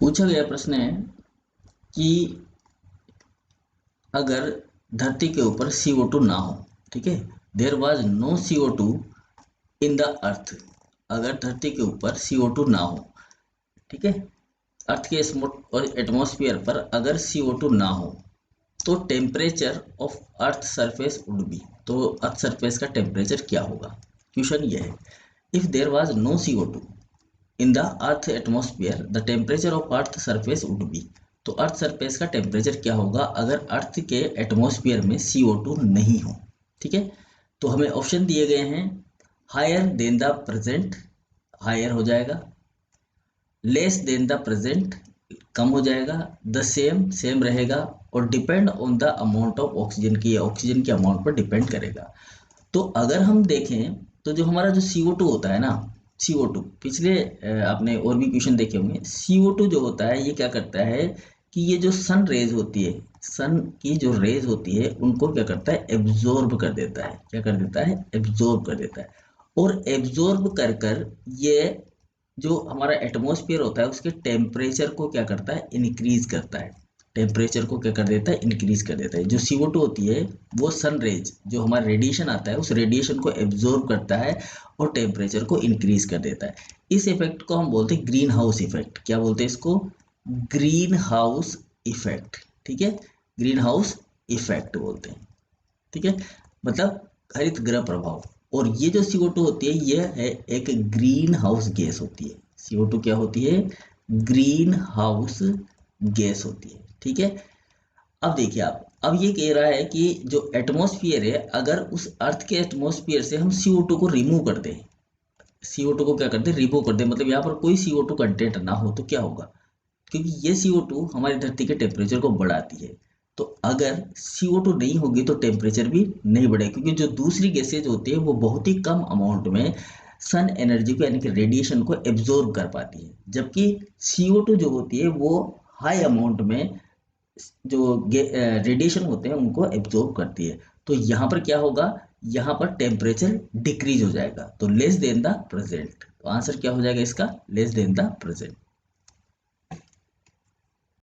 पूछा गया प्रश्न है कि अगर धरती के ऊपर CO2 ना हो, ठीक है, there was no CO2 in the earth. अगर धरती के ऊपर CO2 ना हो, ठीक है, अर्थ के एटमॉस्फेयर पर अगर CO2 ना हो तो temperature of earth surface would be. तो अर्थ सरफेस का टेम्परेचर क्या होगा? क्वेश्चन ये है, if there was no CO2 in the earth atmosphere the temperature of earth surface would be. तो अर्थ सरफेस का टेम्परेचर क्या होगा अगर अर्थ के एटमॉस्फेयर में CO2 नहीं हो? ठीक है, तो हमें ऑप्शन दिए गए हैं, higher than the present, higher हो जाएगा, लेस देन द प्रेजेंट, कम हो जाएगा, द सेम, सेम रहेगा, और depend on the amount of oxygen की, ऑक्सीजन के अमाउंट पर डिपेंड करेगा। तो अगर हम देखें तो जो हमारा जो CO2 होता है ना, CO2 पिछले आपने और भी क्वेश्चन देखे होंगे, CO2 जो होता है ये क्या करता है कि ये जो सन रेज होती है, सन की जो रेज होती है उनको क्या करता है, एब्जॉर्ब कर देता है। क्या कर देता है? एब्जॉर्ब कर देता है। और एब्जॉर्ब कर कर ये जो हमारा एटमॉस्फेयर होता है उसके टेम्परेचर को क्या करता है, इंक्रीज करता है। टेम्परेचर को क्या कर देता है, इंक्रीज कर देता है। जो CO2 होती है वो सन रेज, जो हमारा रेडिएशन आता है उस रेडिएशन को एब्जॉर्ब करता है और टेम्परेचर को इंक्रीज कर देता है। इस इफेक्ट को हम बोलते हैं ग्रीन हाउस इफेक्ट। क्या बोलते हैं इसको? Green house effect. ठीक है, ग्रीन हाउस इफेक्ट बोलते हैं। ठीक है, मतलब हरित गृह प्रभाव। और ये जो CO2 होती है ये है एक ग्रीन हाउस गैस होती है। CO2 क्या होती है? ग्रीन हाउस गैस होती है। ठीक है, अब देखिए आप, अब ये कह रहा है कि जो एटमॉस्फेयर है, अगर उस अर्थ के एटमॉस्फेयर से हम CO2 को रिमूव कर दें, CO2 को क्या कर दें, रिमूव कर दें, मतलब यहाँ पर कोई CO2 कंटेंट ना हो, तो क्या होगा? क्योंकि ये CO2 हमारी धरती के टेम्परेचर को बढ़ाती है। तो अगर CO2 नहीं होगी तो टेम्परेचर भी नहीं बढ़ेगा, क्योंकि जो दूसरी गैसेज होती है वो बहुत ही कम अमाउंट में सन एनर्जी को यानी कि रेडिएशन को एब्जॉर्ब कर पाती है, जबकि CO2 जो होती है वो हाई अमाउंट में जो रेडिएशन होते हैं उनको एब्जॉर्ब करती है। तो यहाँ पर क्या होगा, यहाँ पर टेम्परेचर डिक्रीज हो जाएगा, तो लेस देन द प्रेजेंट। तो आंसर क्या हो जाएगा इसका? Less than the present.